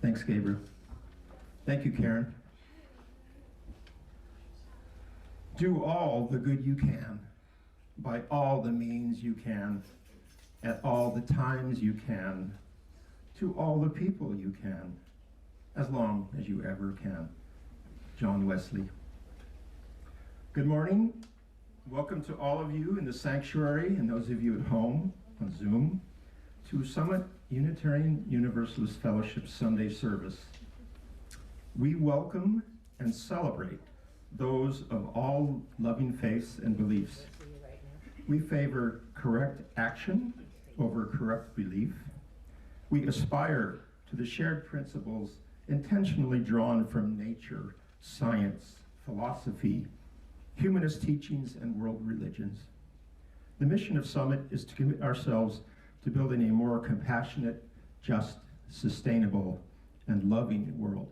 Thanks, Gabriel. Thank you, Karen. Do all the good you can, by all the means you can, at all the times you can, to all the people you can, as long as you ever can. John Wesley. Good morning. Welcome to all of you in the sanctuary and those of you at home on Zoom to Summit Unitarian Universalist Fellowship Sunday service. We welcome and celebrate those of all loving faiths and beliefs. We favor correct action over corrupt belief. We aspire to the shared principles intentionally drawn from nature, science, philosophy, humanist teachings, and world religions. The mission of Summit is to commit ourselves to building a more compassionate, just, sustainable, and loving world.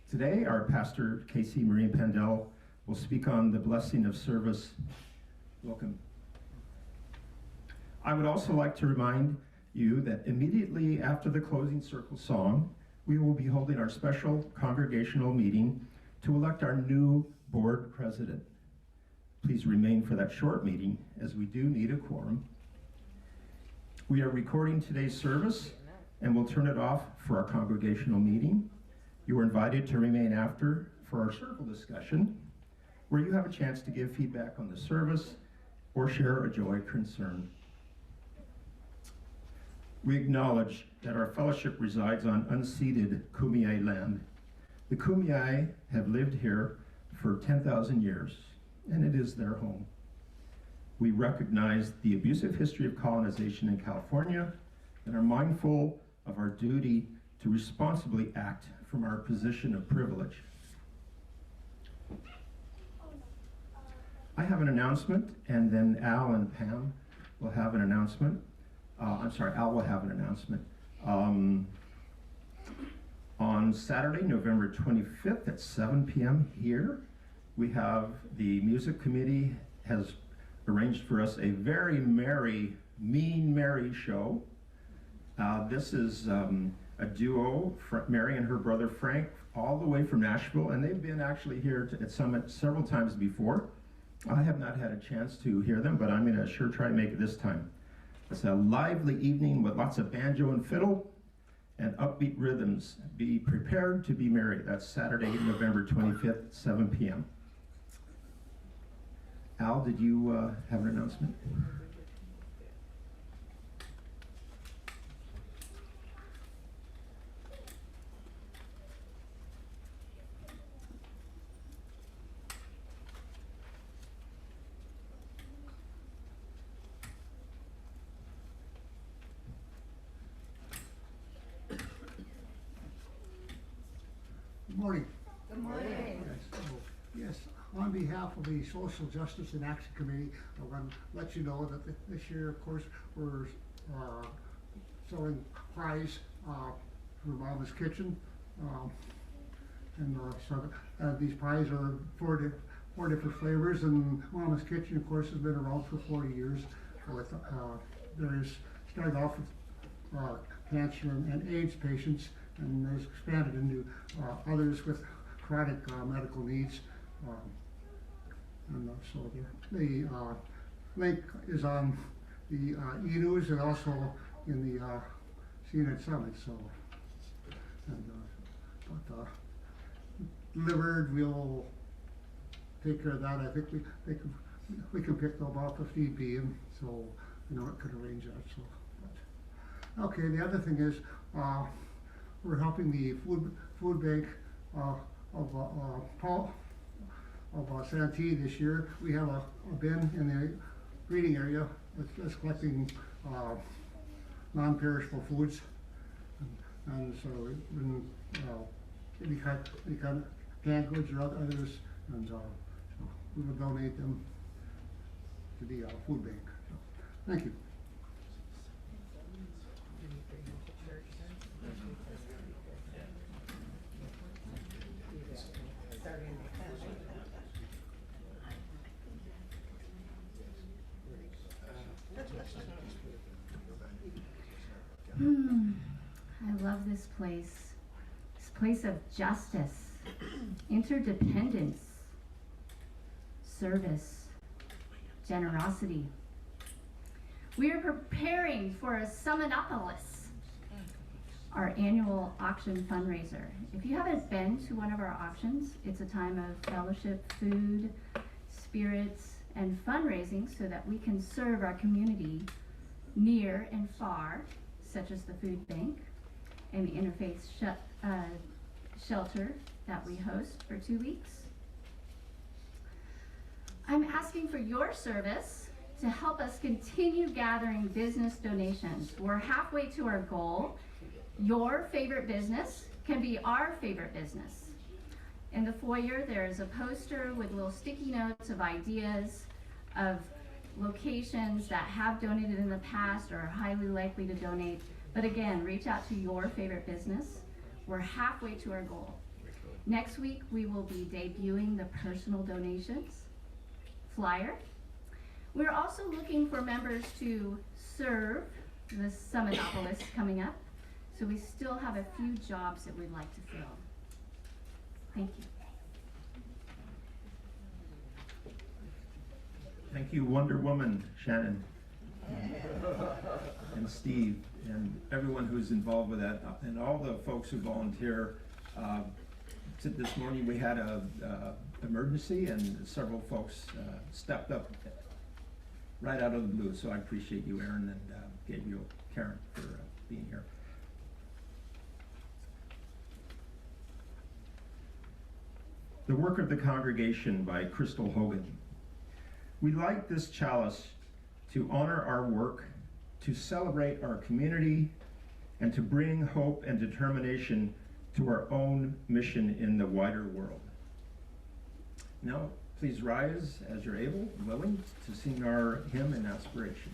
Today, our pastor, Casey Marie Pandell, will speak on the blessing of service. Welcome. I would also like to remind you that immediately after the closing circle song, we will be holding our special congregational meeting to elect our new board president. Please remain for that short meeting, as we do need a quorum. We are recording today's service and will turn it off for our congregational meeting. You are invited to remain after for our circle discussion, where you have a chance to give feedback on the service or share a joy or concern. We acknowledge that our fellowship resides on unceded Kumeyaay land. The Kumeyaay have lived here for 10,000 years, and it is their home. We recognize the abusive history of colonization in California and are mindful of our duty to responsibly act from our position of privilege. I have an announcement, and then Al and Pam will have an announcement. Al will have an announcement. On Saturday, November 25th at 7 p.m. here, we have the music committee has arranged for us a very merry, Mean Mary show. This is a duo, Mary and her brother Frank, all the way from Nashville, and they've been actually here at Summit several times before. I have not had a chance to hear them, but I'm going to sure try to make it this time. It's a lively evening with lots of banjo and fiddle and upbeat rhythms. Be prepared to be merry. That's Saturday, November 25th, at 7 p.m. Al, did you have an announcement? Good morning. Good morning. Yes, on behalf of the Social Justice and Action Committee, I want to let you know that this year, of course, we're selling pies through Mama's Kitchen. These pies are four different flavors, and Mama's Kitchen, of course, has been around for 40 years with started off with cancer and AIDS patients, and has expanded into others with chronic medical needs. So the link is on the e-news and also in the CNET Summit. So, delivered, we'll take care of that. I think we can pick them up if need be, and so it could arrange that. So, okay. The other thing is we're helping the food bank of Santee this year. We have a bin in the reading area that's collecting non-perishable foods, and so any kind of canned goods or others, and so we will donate them to the food bank. So, thank you. I love this place of justice, interdependence, service, generosity. We are preparing for a Summitopolis, our annual auction fundraiser. If you haven't been to one of our auctions, it's a time of fellowship, food, spirits, and fundraising so that we can serve our community near and far, such as the food bank and the interfaith shelter that we host for 2 weeks. I'm asking for your service to help us continue gathering business donations. We're halfway to our goal. Your favorite business can be our favorite business. In the foyer, there's a poster with little sticky notes of ideas of locations that have donated in the past or are highly likely to donate. But again, reach out to your favorite business. We're halfway to our goal. Next week, we will be debuting the personal donations flyer. We're also looking for members to serve the Summitopolis coming up. So we still have a few jobs that we'd like to fill. Thank you. Thank you, Wonder Woman, Shannon, and Steve, and everyone who's involved with that, and all the folks who volunteer. This morning we had a emergency, and several folks stepped up right out of the blue. So I appreciate you, Aaron, and Gabriel, Karen, for being here. The Work of the Congregation by Crystal Hogan. We light this chalice to honor our work, to celebrate our community, and to bring hope and determination to our own mission in the wider world. Now, please rise as you're able and willing to sing our hymn and aspiration.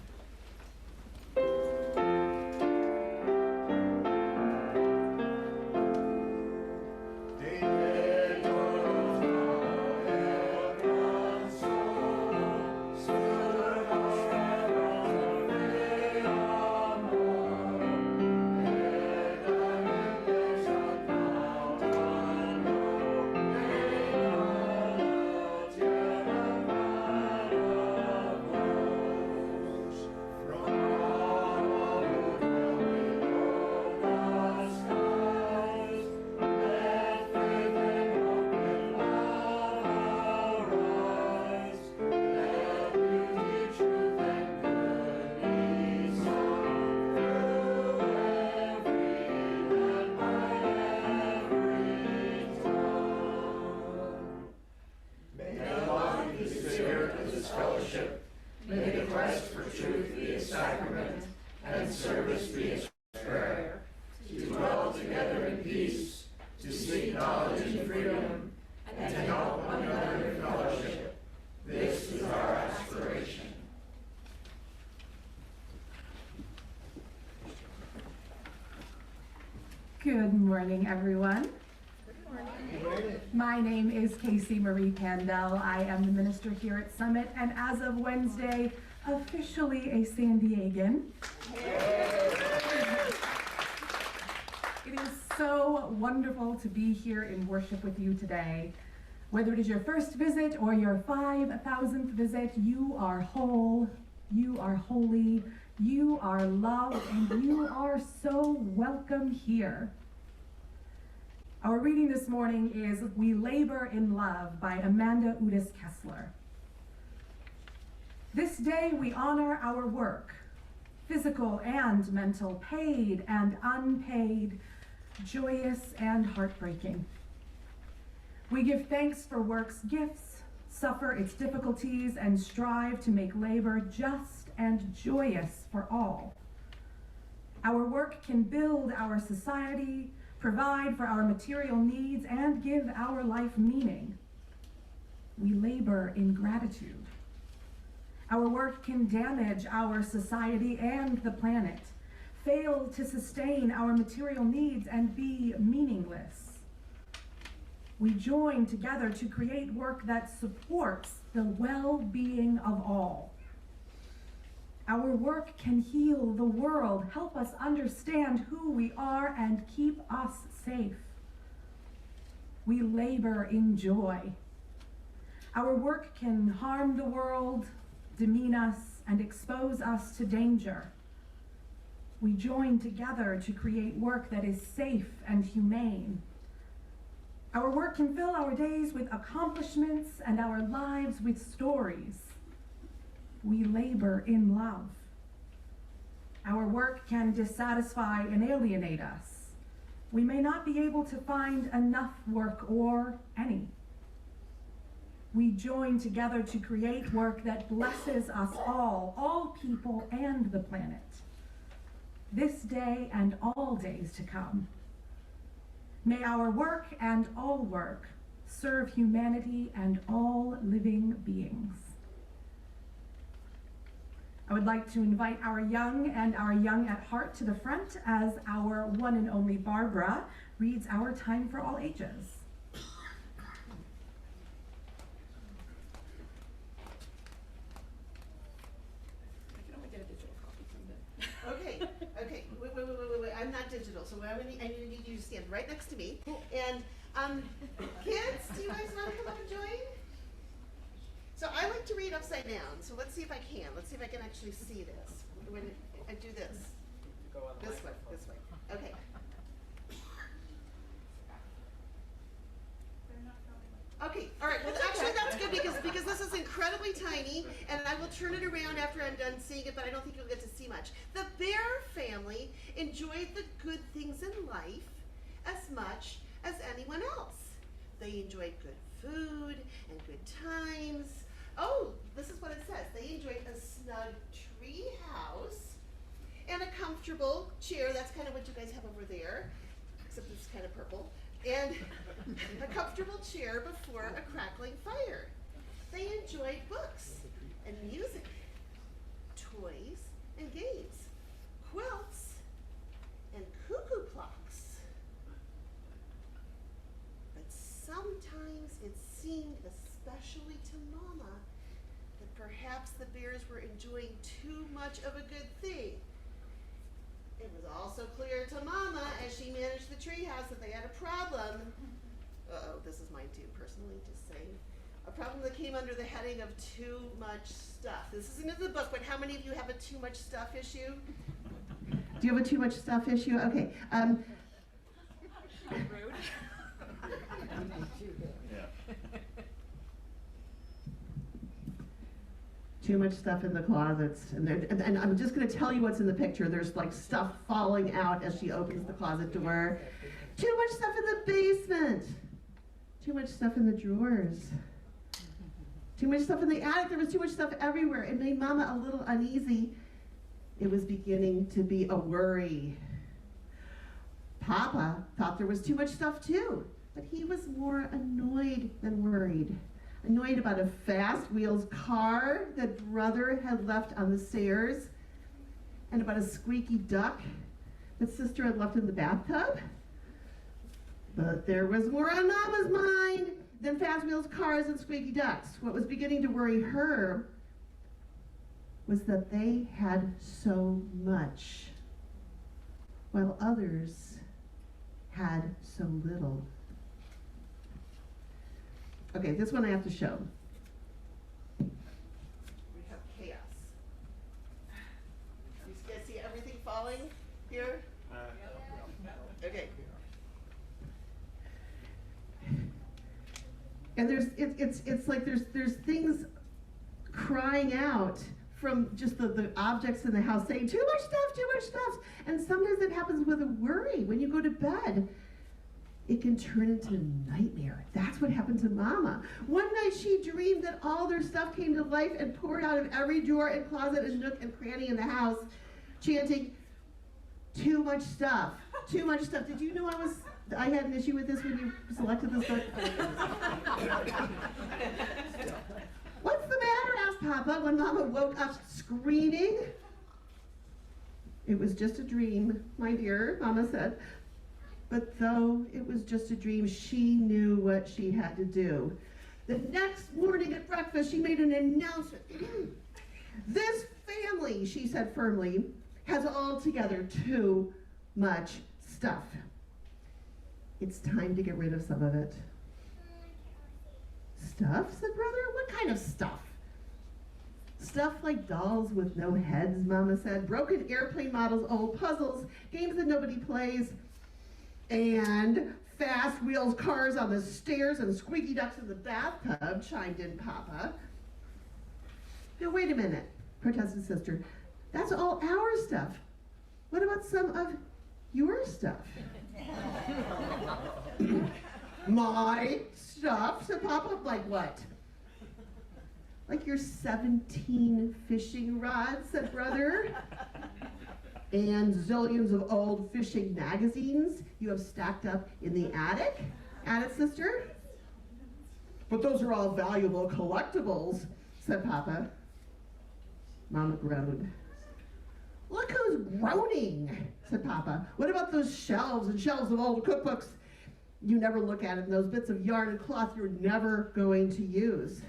Good morning, everyone. Good morning. My name is Casey Marie Pandell. I am the minister here at Summit, and as of Wednesday, officially a San Diegan. It is so wonderful to be here in worship with you today. Whether it is your first visit or your 5,000th visit, you are whole, you are holy, you are loved, and you are so welcome here. Our reading this morning is We Labor in Love by Amanda Udis Kessler. This day we honor our work, physical and mental, paid and unpaid, joyous and heartbreaking. We give thanks for work's gifts, suffer its difficulties, and strive to make labor just and joyous for all. Our work can build our society, provide for our material needs, and give our life meaning. We labor in gratitude. Our work can damage our society and the planet, fail to sustain our material needs, and be meaningless. We join together to create work that supports the well-being of all. Our work can heal the world, help us understand who we are, and keep us safe. We labor in joy. Our work can harm the world, demean us, and expose us to danger. We join together to create work that is safe and humane. Our work can fill our days with accomplishments and our lives with stories. We labor in love. Our work can dissatisfy and alienate us. We may not be able to find enough work or any. We join together to create work that blesses us all people and the planet, this day and all days to come. May our work and all work serve humanity and all living beings. I would like to invite our young and our young at heart to the front as our one and only Barbara reads our Time for All Ages. Okay, wait, I'm not digital, so I need you to stand right next to me. And, kids, do you guys want to come up and join? So I like to read upside down, so let's see if I can. Let's see if I can actually see this. When I do this. This way, okay. Okay, all right, well actually that's good because this is incredibly tiny and I will turn it around after I'm done seeing it, but I don't think you'll get to see much. The bear family enjoyed the good things in life as much as anyone else. They enjoyed good food and good times. Oh, this is what it says. They enjoyed a snug tree house and a comfortable chair. That's kind of what you guys have over there, except it's kind of purple. And a comfortable chair before a crackling fire. They enjoyed books and music, toys and games, quilts and cuckoo clocks. But sometimes it seemed, especially to Mama, that perhaps the bears were enjoying too much of a good thing. It was also clear to Mama, as she managed the treehouse, that they had a problem. Uh-oh, this is mine too, personally, just saying. A problem that came under the heading of too much stuff. This isn't in the book, but how many of you have a too much stuff issue? Do you have a too much stuff issue? Okay. Rude. Too much stuff in the closets, and I'm just going to tell you what's in the picture. There's like stuff falling out as she opens the closet door. Too much stuff in the basement. Too much stuff in the drawers. Too much stuff in the attic. There was too much stuff everywhere. It made Mama a little uneasy. It was beginning to be a worry. Papa thought there was too much stuff too, but he was more annoyed than worried. Annoyed about a Fast Wheels car that Brother had left on the stairs, and about a squeaky duck that Sister had left in the bathtub. But there was more on Mama's mind than Fast Wheels cars and squeaky ducks. What was beginning to worry her was that they had so much, while others had so little. Okay, this one I have to show. We have chaos. You guys see everything falling here? Okay. And it's like there's things crying out from just the objects in the house saying too much stuff. And sometimes it happens with a worry when you go to bed. It can turn into a nightmare. That's what happened to Mama. One night she dreamed that all their stuff came to life and poured out of every drawer and closet and nook and cranny in the house, chanting, too much stuff, too much stuff. Did you know I had an issue with this when you selected this book? What's the matter? Asked Papa when Mama woke up screaming. It was just a dream, my dear, Mama said. But though it was just a dream, she knew what she had to do. The next morning at breakfast, she made an announcement. This family, she said firmly, has altogether too much stuff. It's time to get rid of some of it. Stuff, said Brother? What kind of stuff? Stuff like dolls with no heads, Mama said, broken airplane models, old puzzles, games that nobody plays, and fast wheels cars on the stairs and squeaky ducks in the bathtub, chimed in Papa. Now wait a minute, protested Sister. That's all our stuff. What about some of your stuff? My stuff, said Papa. Like what? Like your 17 fishing rods, said Brother. And zillions of old fishing magazines you have stacked up in the attic, added Sister. But those are all valuable collectibles, said Papa. Mama groaned. Look who's groaning, said Papa. What about those shelves and shelves of old cookbooks you never look at, and those bits of yarn and cloth you're never going to use?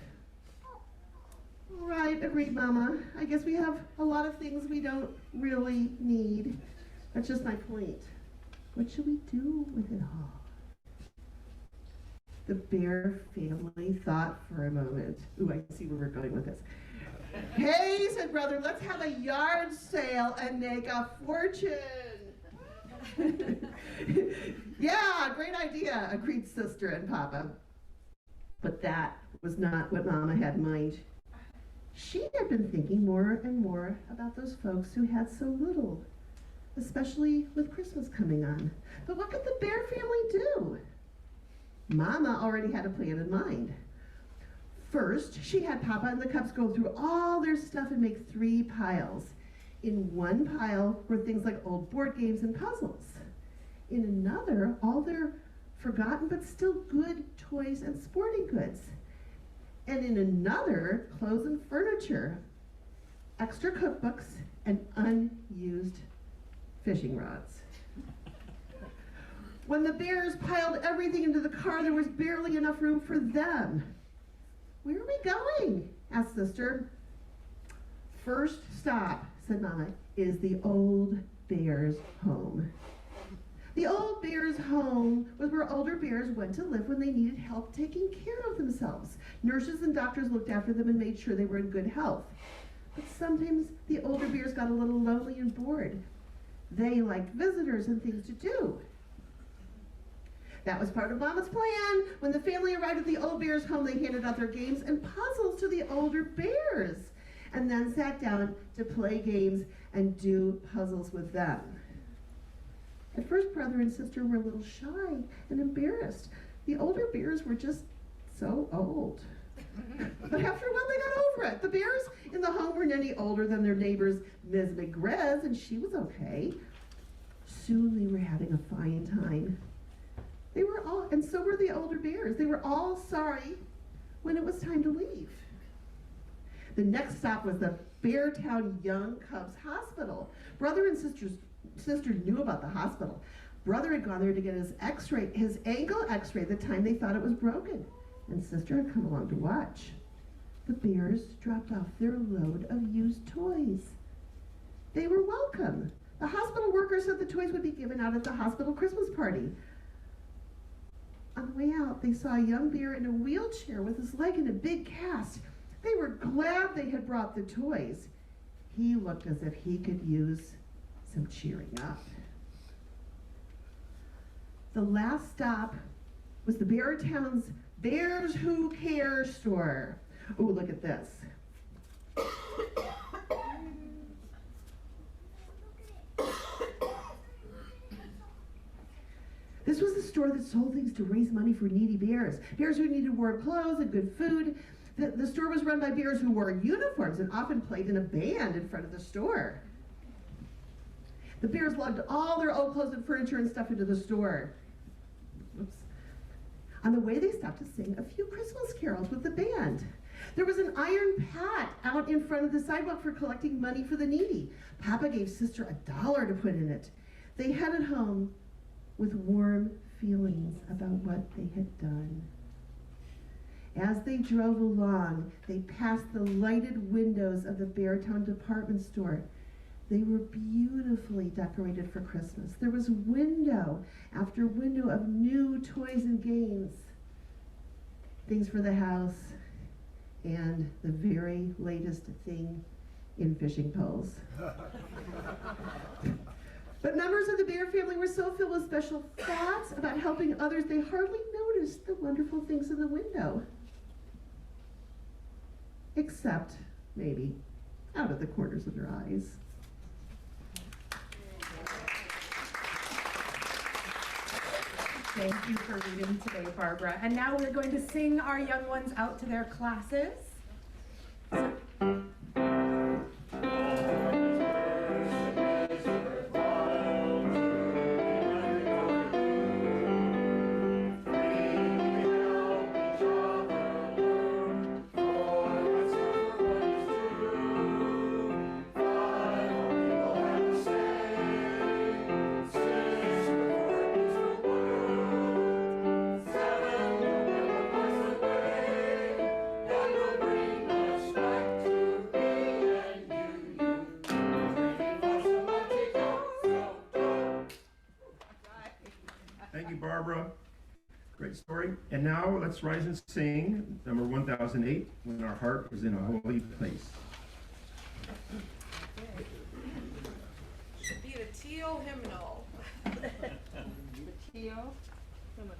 Right, agreed Mama. I guess we have a lot of things we don't really need. That's just my point. What should we do with it all? The Bear family thought for a moment. Ooh, I see where we're going with this. Hey, said Brother, let's have a yard sale and make a fortune. Yeah, great idea, agreed Sister and Papa. But that was not what Mama had in mind. She had been thinking more and more about those folks who had so little, especially with Christmas coming on. But what could the Bear family do? Mama already had a plan in mind. First, she had Papa and the Cubs go through all their stuff and make 3 piles. In one pile were things like old board games and puzzles. In another, all their forgotten but still good toys and sporting goods. And in another, clothes and furniture, extra cookbooks, and unused fishing rods. When the Bears piled everything into the car, there was barely enough room for them. Where are we going? Asked Sister. First stop, said Mama, is the old Bears' home. The old Bears' home was where older bears went to live when they needed help taking care of themselves. Nurses and doctors looked after them and made sure they were in good health. But sometimes the older bears got a little lonely and bored. They liked visitors and things to do. That was part of Mama's plan. When the family arrived at the old Bears' home, they handed out their games and puzzles to the older bears, and then sat down to play games and do puzzles with them. At first, Brother and Sister were a little shy and embarrassed. The older bears were just so old. But after a while, they got over it. The bears in the home weren't any older than their neighbors, Ms. McGrez, and she was okay. Soon they were having a fine time. They were all, and so were the older bears. They were all sorry when it was time to leave. The next stop was the Beartown Young Cubs Hospital. Brother and Sister knew about the hospital. Brother had gone there to get his x-ray, his ankle x-ray, the time they thought it was broken. And Sister had come along to watch. The bears dropped off their load of used toys. They were welcome. The hospital worker said the toys would be given out at the hospital Christmas party. On the way out, they saw a young bear in a wheelchair with his leg in a big cast. They were glad they had brought the toys. He looked as if he could use some cheering up. The last stop was the Beartown's Bears Who Care store. Oh, look at this. This was the store that sold things to raise money for needy bears. Bears who needed warm clothes and good food. The store was run by bears who wore uniforms and often played in a band in front of the store. The bears lugged all their old clothes and furniture and stuff into the store. Oops. On the way, they stopped to sing a few Christmas carols with the band. There was an iron pat out in front of the sidewalk for collecting money for the needy. Papa gave Sister $1 to put in it. They headed home with warm feelings about what they had done. As they drove along, they passed the lighted windows of the Beartown department store. They were beautifully decorated for Christmas. There was window after window of new toys and games, things for the house, and the very latest thing in fishing poles. But members of the Bear family were so filled with special thoughts about helping others, they hardly noticed the wonderful things in the window. Except, maybe, out of the corners of their eyes. Thank you for reading today, Barbara. And now we're going to sing our young ones out to their classes. Thank you, Barbara. Great story. And now let's rise and sing number 1008, When Our Heart Was in a Holy Place. Should be the teal hymnal. The teal hymnal.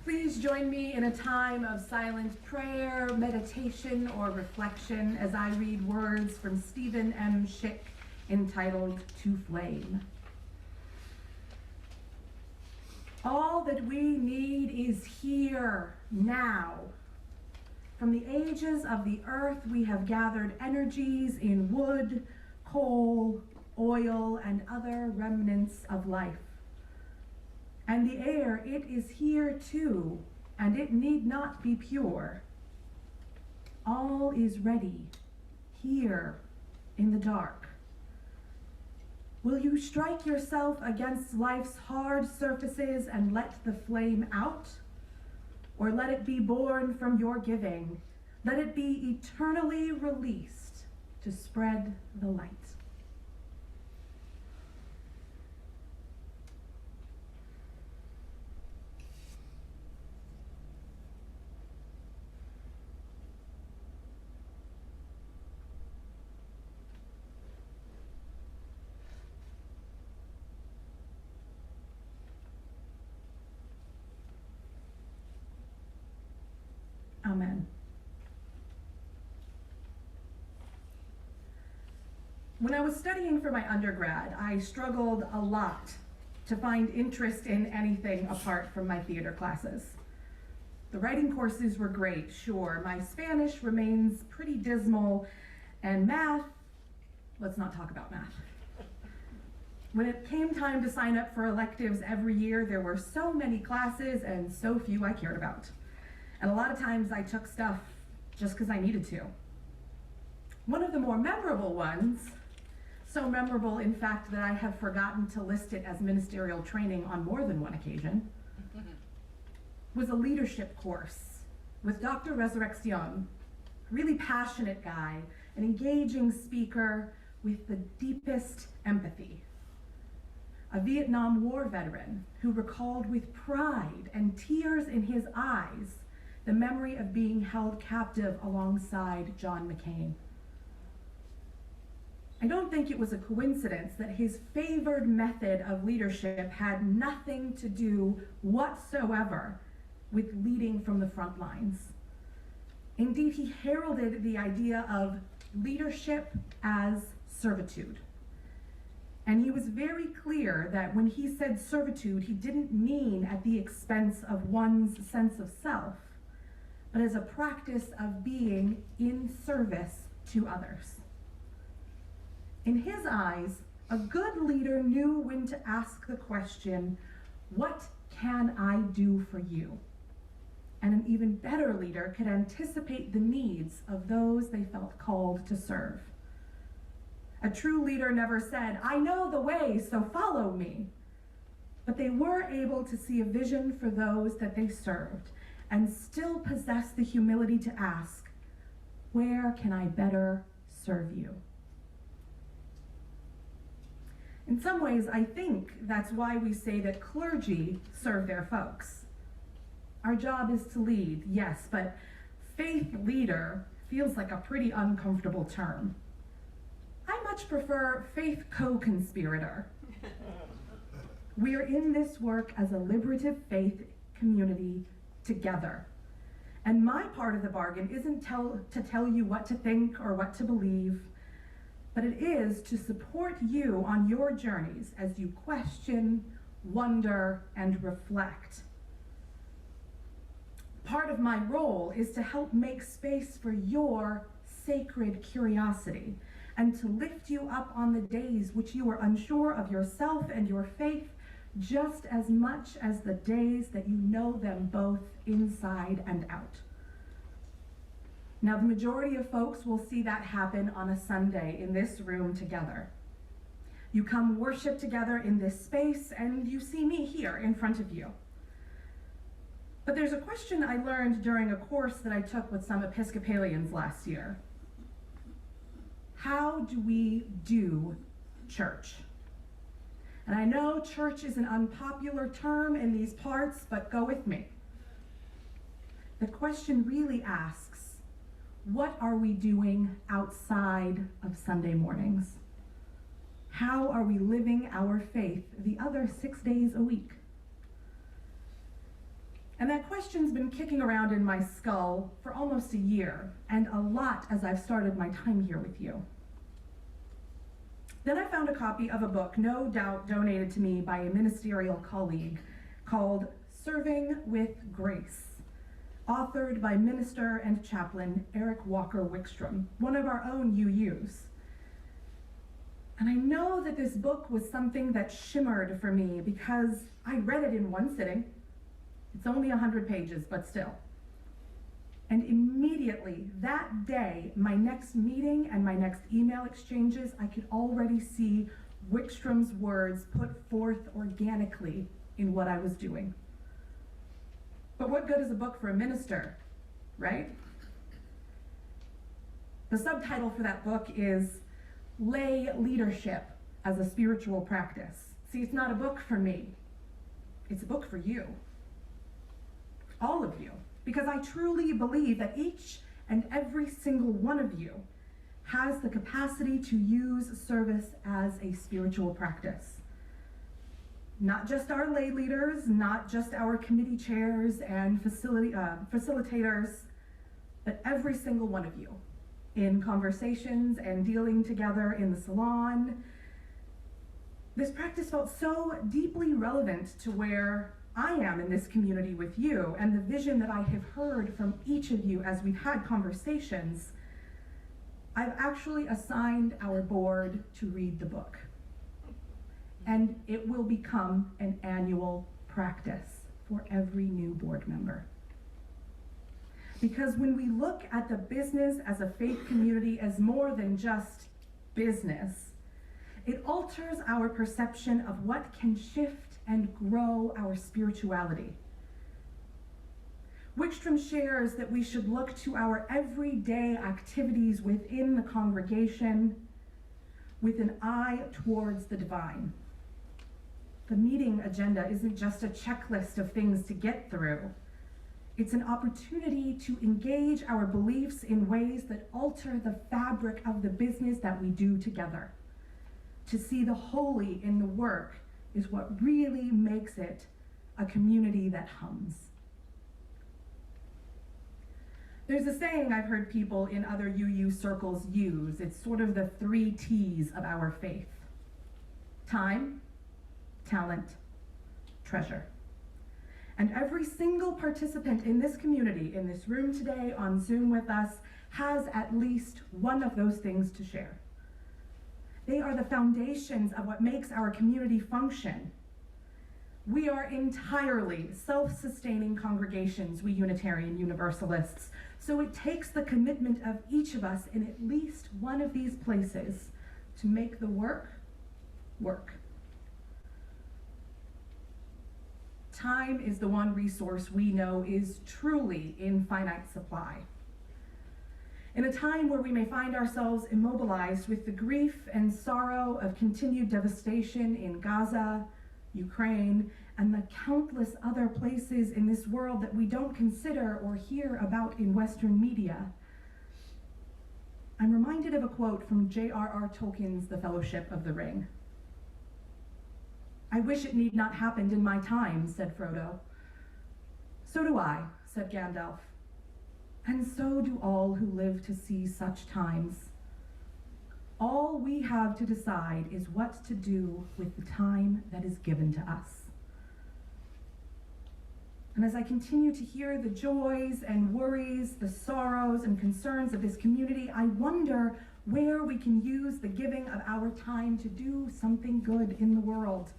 Please join me in a time of silent prayer, meditation, or reflection as I read words from Stephen M. Schick entitled To Flame. All that we need is here, now. From the ages of the earth, we have gathered energies in wood, coal, oil, and other remnants of life. And the air, it is here too, and it need not be pure. All is ready, here in the dark. Will you strike yourself against life's hard surfaces and let the flame out? Or let it be born from your giving? Let it be eternally released to spread the light. When I was studying for my undergrad, I struggled a lot to find interest in anything apart from my theater classes. The writing courses were great, sure. My Spanish remains pretty dismal, and math, let's not talk about math. When it came time to sign up for electives every year, there were so many classes and so few I cared about. And a lot of times I took stuff just because I needed to. One of the more memorable ones, so memorable in fact that I have forgotten to list it as ministerial training on more than one occasion, was a leadership course with Dr. Resurrection, a really passionate guy, an engaging speaker with the deepest empathy. A Vietnam War veteran who recalled with pride and tears in his eyes the memory of being held captive alongside John McCain. I don't think it was a coincidence that his favored method of leadership had nothing to do whatsoever with leading from the front lines. Indeed, he heralded the idea of leadership as servitude. And he was very clear that when he said servitude, he didn't mean at the expense of one's sense of self, but as a practice of being in service to others. In his eyes, a good leader knew when to ask the question, what can I do for you? And an even better leader could anticipate the needs of those they felt called to serve. A true leader never said, I know the way, so follow me. But they were able to see a vision for those that they served and still possess the humility to ask, where can I better serve you? In some ways, I think that's why we say that clergy serve their folks. Our job is to lead, yes, but faith leader feels like a pretty uncomfortable term. I much prefer faith co-conspirator. We're in this work as a liberative faith community together. And my part of the bargain isn't to tell you what to think or what to believe, but it is to support you on your journeys as you question, wonder, and reflect. Part of my role is to help make space for your sacred curiosity and to lift you up on the days which you are unsure of yourself and your faith just as much as the days that you know them both inside and out. Now, the majority of folks will see that happen on a Sunday in this room together. You come worship together in this space, and you see me here in front of you. But there's a question I learned during a course that I took with some Episcopalians last year. How do we do church? And I know church is an unpopular term in these parts, but go with me. The question really asks, what are we doing outside of Sunday mornings? How are we living our faith the other 6 days a week? And that question's been kicking around in my skull for almost a year, and a lot as I've started my time here with you. Then I found a copy of a book, no doubt donated to me by a ministerial colleague, called Serving with Grace, authored by minister and chaplain Eric Walker Wickstrom, one of our own UUs. And I know that this book was something that shimmered for me because I read it in one sitting. It's only 100 pages, but still. And immediately, that day, my next meeting and my next email exchanges, I could already see Wickstrom's words put forth organically in what I was doing. But what good is a book for a minister, right? The subtitle for that book is Lay Leadership as a Spiritual Practice. See, it's not a book for me. It's a book for you. All of you. Because I truly believe that each and every single one of you has the capacity to use service as a spiritual practice. Not just our lay leaders, not just our committee chairs and facilitators, but every single one of you. in conversations and dealing together in the salon. This practice felt so deeply relevant to where I am in this community with you and the vision that I have heard from each of you as we've had conversations. I've actually assigned our board to read the book, and it will become an annual practice for every new board member. Because when we look at the business as a faith community as more than just business, it alters our perception of what can shift and grow our spirituality. Wickstrom shares that we should look to our everyday activities within the congregation with an eye towards the divine. The meeting agenda isn't just a checklist of things to get through. It's an opportunity to engage our beliefs in ways that alter the fabric of the business that we do together. To see the holy in the work is what really makes it a community that hums. There's a saying I've heard people in other UU circles use. It's sort of the 3 T's of our faith: time, talent, treasure. And every single participant in this community, in this room today, on Zoom with us, has at least one of those things to share. They are the foundations of what makes our community function. We are entirely self-sustaining congregations, we Unitarian Universalists, so it takes the commitment of each of us in at least one of these places to make the work work. Time is the one resource we know is truly in finite supply. In a time where we may find ourselves immobilized with the grief and sorrow of continued devastation in Gaza, Ukraine, and the countless other places in this world that we don't consider or hear about in Western media, I'm reminded of a quote from J.R.R. Tolkien's The Fellowship of the Ring. "I wish it need not happened in my time," said Frodo. "So do I," said Gandalf. "And so do all who live to see such times. All we have to decide is what to do with the time that is given to us." And as I continue to hear the joys and worries, the sorrows and concerns of this community, I wonder where we can use the giving of our time to do something good in the world.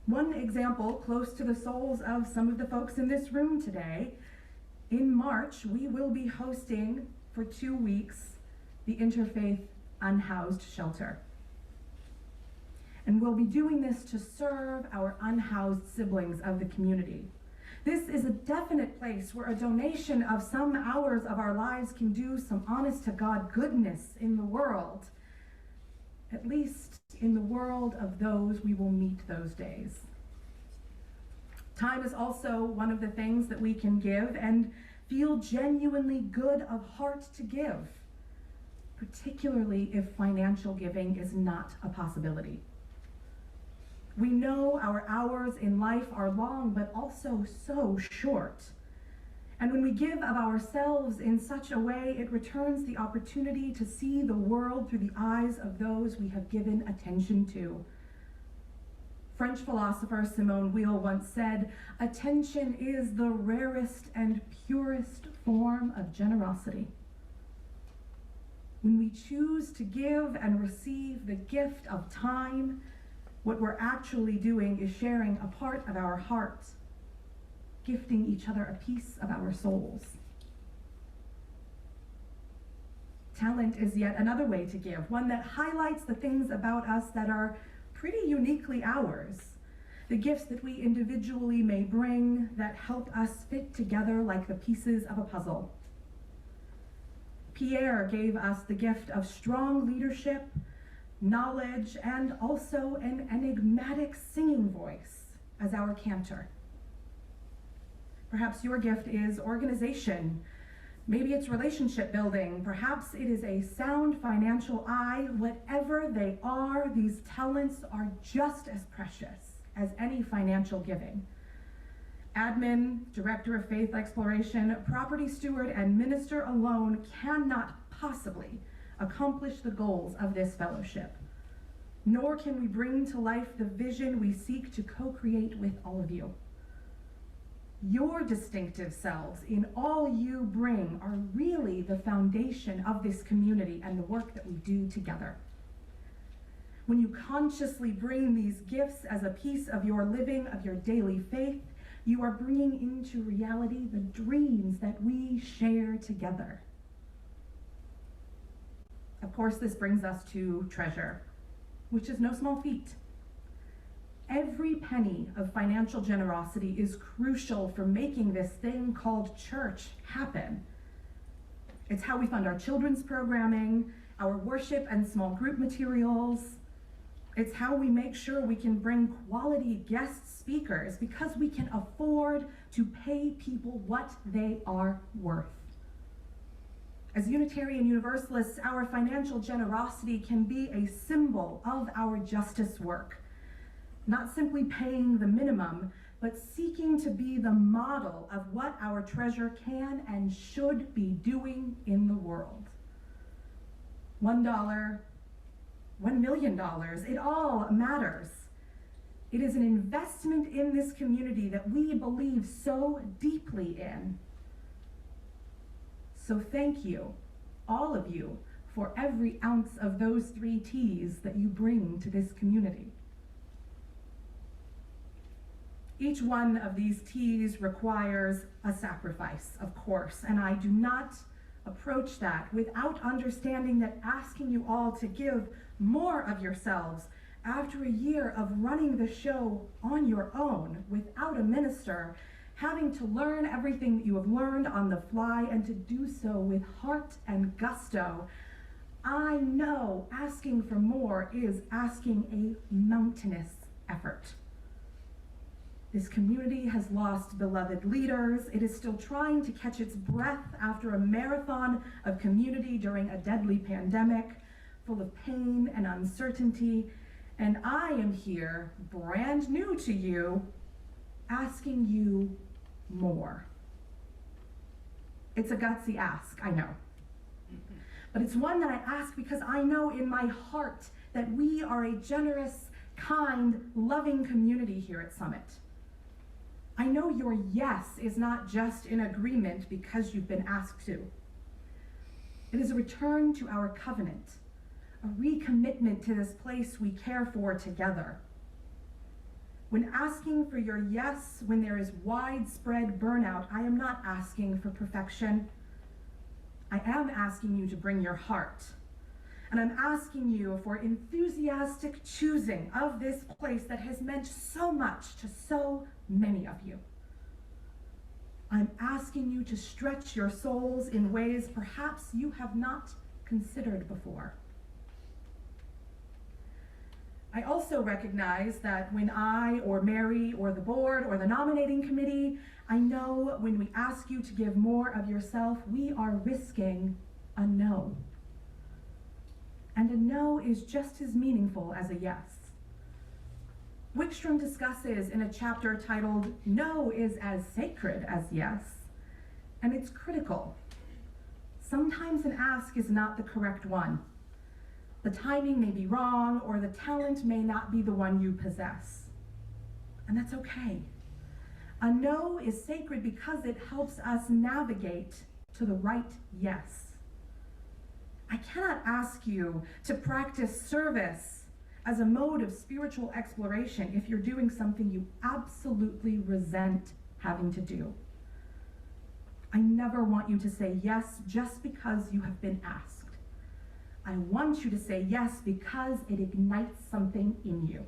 One example close to the souls of some of the folks in this room today: in March, we will be hosting for 2 weeks the Interfaith Unhoused Shelter. And we'll be doing this to serve our unhoused siblings of the community. This is a definite place where a donation of some hours of our lives can do some honest to God goodness in the world, at least in the world of those we will meet those days. Time is also one of the things that we can give and feel genuinely good of heart to give, particularly if financial giving is not a possibility. We know our hours in life are long, but also so short. And when we give of ourselves in such a way, it returns the opportunity to see the world through the eyes of those we have given attention to. French philosopher Simone Weil once said, "Attention is the rarest and purest form of generosity." When we choose to give and receive the gift of time, what we're actually doing is sharing a part of our heart, gifting each other a piece of our souls. Talent is yet another way to give, one that highlights the things about us that are pretty uniquely ours, the gifts that we individually may bring that help us fit together like the pieces of a puzzle. Pierre gave us the gift of strong leadership, knowledge, and also an enigmatic singing voice as our cantor. Perhaps your gift is organization. Maybe it's relationship building. Perhaps it is a sound financial eye. Whatever they are, these talents are just as precious as any financial giving. Admin, Director of Faith Exploration, Property Steward, and Minister alone cannot possibly accomplish the goals of this fellowship, nor can we bring to life the vision we seek to co-create with all of you. Your distinctive selves in all you bring are really the foundation of this community and the work that we do together. When you consciously bring these gifts as a piece of your living, of your daily faith, you are bringing into reality the dreams that we share together. Of course, this brings us to treasure, which is no small feat. Every penny of financial generosity is crucial for making this thing called church happen. It's how we fund our children's programming, our worship and small group materials. It's how we make sure we can bring quality guest speakers because we can afford to pay people what they are worth. As Unitarian Universalists, our financial generosity can be a symbol of our justice work, not simply paying the minimum, but seeking to be the model of what our treasure can and should be doing in the world. $1, $1 million, it all matters. It is an investment in this community that we believe so deeply in. So thank you, all of you, for every ounce of those 3 T's that you bring to this community. Each one of these T's requires a sacrifice, of course, and I do not approach that without understanding that asking you all to give more of yourselves after a year of running the show on your own without a minister, having to learn everything that you have learned on the fly and to do so with heart and gusto, I know asking for more is asking a mountainous effort. This community has lost beloved leaders. It is still trying to catch its breath after a marathon of community during a deadly pandemic, full of pain and uncertainty. And I am here, brand new to you, asking you more. It's a gutsy ask, I know. But it's one that I ask because I know in my heart that we are a generous, kind, loving community here at Summit. I know your yes is not just in agreement because you've been asked to. It is a return to our covenant, a recommitment to this place we care for together. When asking for your yes, when there is widespread burnout, I am not asking for perfection. I am asking you to bring your heart. And I'm asking you for enthusiastic choosing of this place that has meant so much to so many of you. I'm asking you to stretch your souls in ways perhaps you have not considered before. I also recognize that when I or Mary or the board or the nominating committee, I know when we ask you to give more of yourself, we are risking a no. And a no is just as meaningful as a yes. Wickstrom discusses in a chapter titled, "No is as sacred as yes," and it's critical. Sometimes an ask is not the correct one. The timing may be wrong, or the talent may not be the one you possess. And that's okay. A no is sacred because it helps us navigate to the right yes. I cannot ask you to practice service as a mode of spiritual exploration if you're doing something you absolutely resent having to do. I never want you to say yes just because you have been asked. I want you to say yes because it ignites something in you.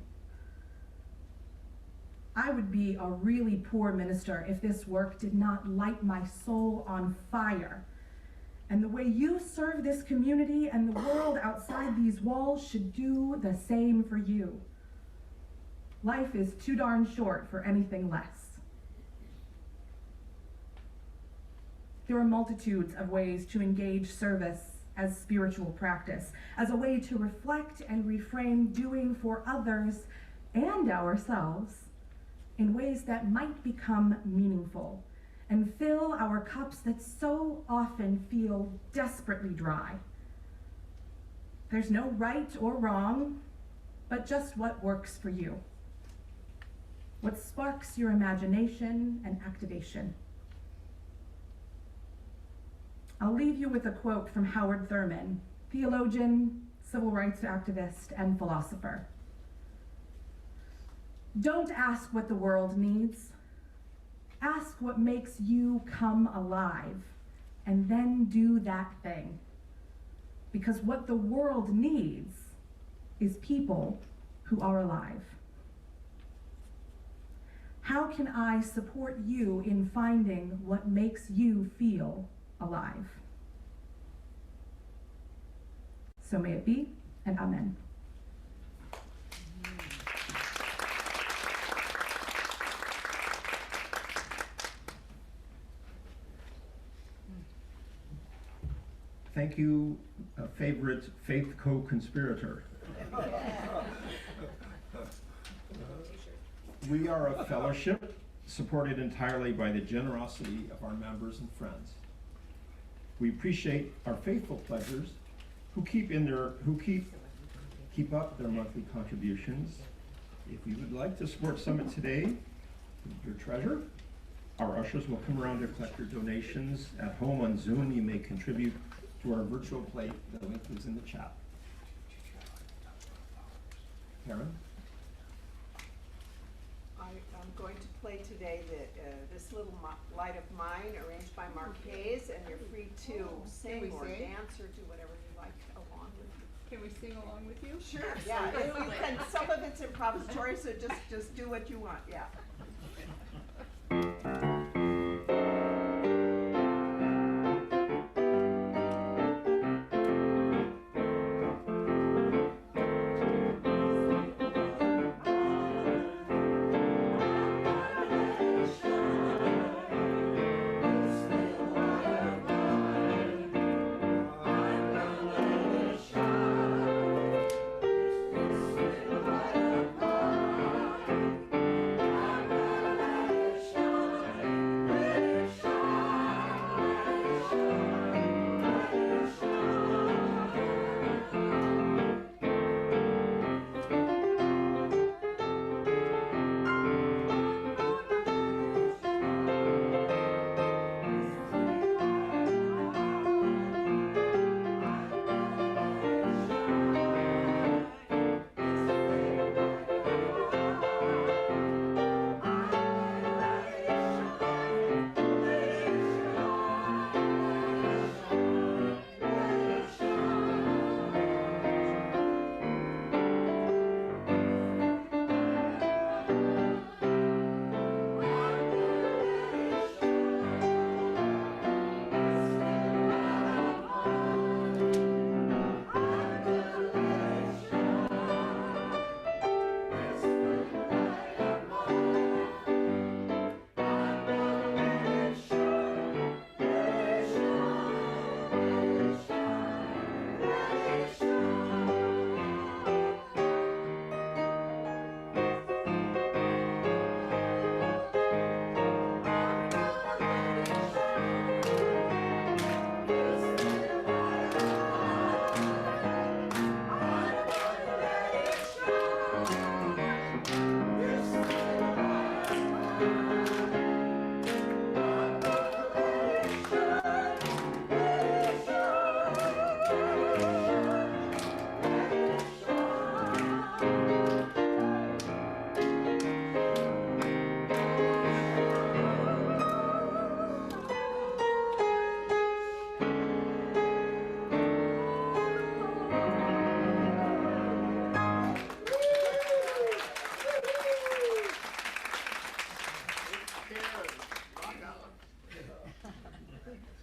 I would be a really poor minister if this work did not light my soul on fire. And the way you serve this community and the world outside these walls should do the same for you. Life is too darn short for anything less. There are multitudes of ways to engage service as spiritual practice, as a way to reflect and reframe doing for others and ourselves in ways that might become meaningful and fill our cups that so often feel desperately dry. There's no right or wrong, but just what works for you. What sparks your imagination and activation. I'll leave you with a quote from Howard Thurman, theologian, civil rights activist, and philosopher. Don't ask what the world needs. Ask what makes you come alive, and then do that thing. Because what the world needs is people who are alive. How can I support you in finding what makes you feel alive? So may it be, and amen. Thank you, favorite faith co-conspirator. We are a fellowship supported entirely by the generosity of our members and friends. We appreciate our faithful pledgers who keep up their monthly contributions. If you would like to support Summit today, your treasure, our ushers will come around to collect your donations. At home on Zoom, you may contribute to our virtual plate. The link is in the chat. Karen? I'm going to play today this little light of mine arranged by Mark Hayes, and you're free to sing or dance or do whatever you like along with me. Can we sing along with you? Sure, yeah. You can, some of it's improvisatory, so just do what you want, yeah.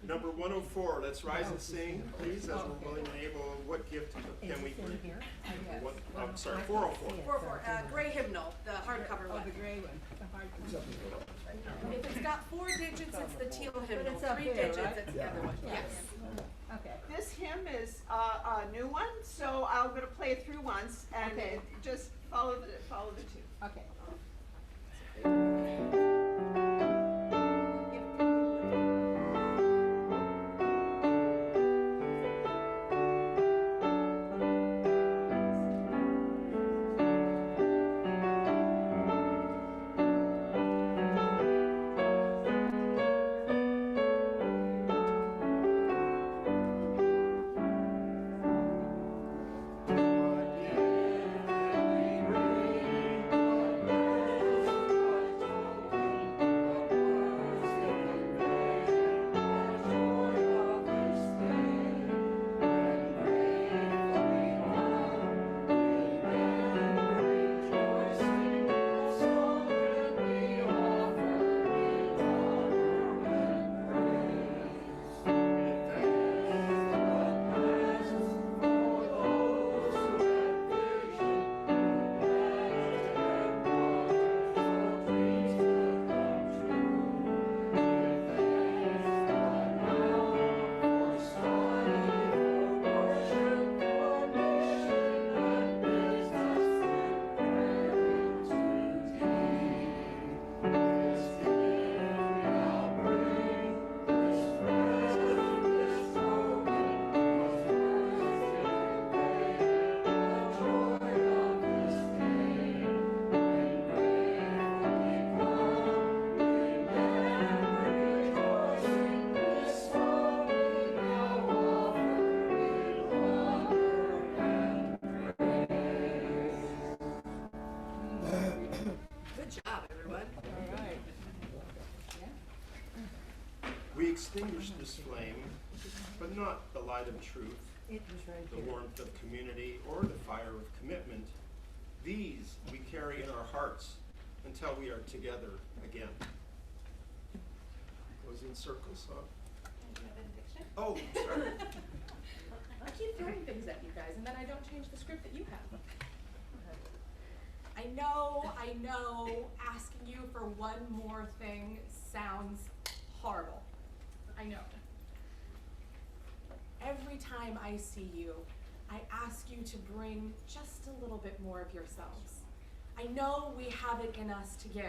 Number 104, let's rise and sing, please, as we're willing and able. What gift can we bring? What, I'm sorry, 404. 404, gray hymnal, the hardcover one. The gray one, the hardcover. If it's got 4 digits, it's the teal hymnal. it's up 3 there, digits, right? it's the other one. Yes. Okay. This hymn is a new one, so I'm going to play it through once and Okay. just follow the tune. Okay. extinguish this flame, but not the light of truth, the warmth of community, or the fire of commitment. These we carry in our hearts until we are together again. Goes in circles, huh? Oh, sorry. I keep throwing things at you guys, and then I don't change the script that you have. I know, asking you for one more thing sounds horrible. I know. Every time I see you, I ask you to bring just a little bit more of yourselves. I know we have it in us to give.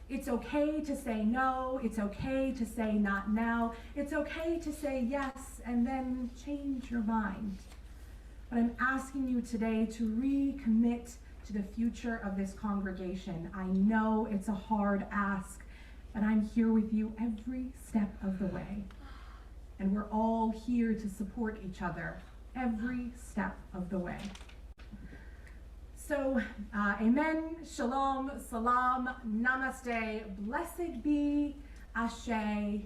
It's okay to say no, it's okay to say not now, it's okay to say yes and then change your mind. But I'm asking you today to recommit to the future of this congregation. I know it's a hard ask, but I'm here with you every step of the way. And we're all here to support each other every step of the way. So, amen, shalom, salam, namaste, blessed be, ashe,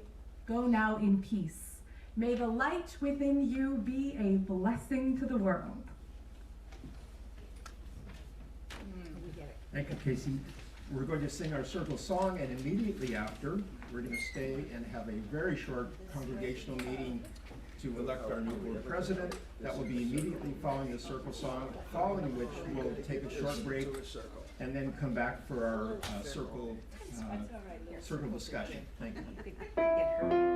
go now in peace. May the light within you be a blessing to the world. Thank you, Casey. We're going to sing our circle song, and immediately after, we're going to stay and have a very short congregational meeting to elect our new board president. That will be immediately following the circle song, following which we'll take a short break and then come back for our circle discussion. Thank you.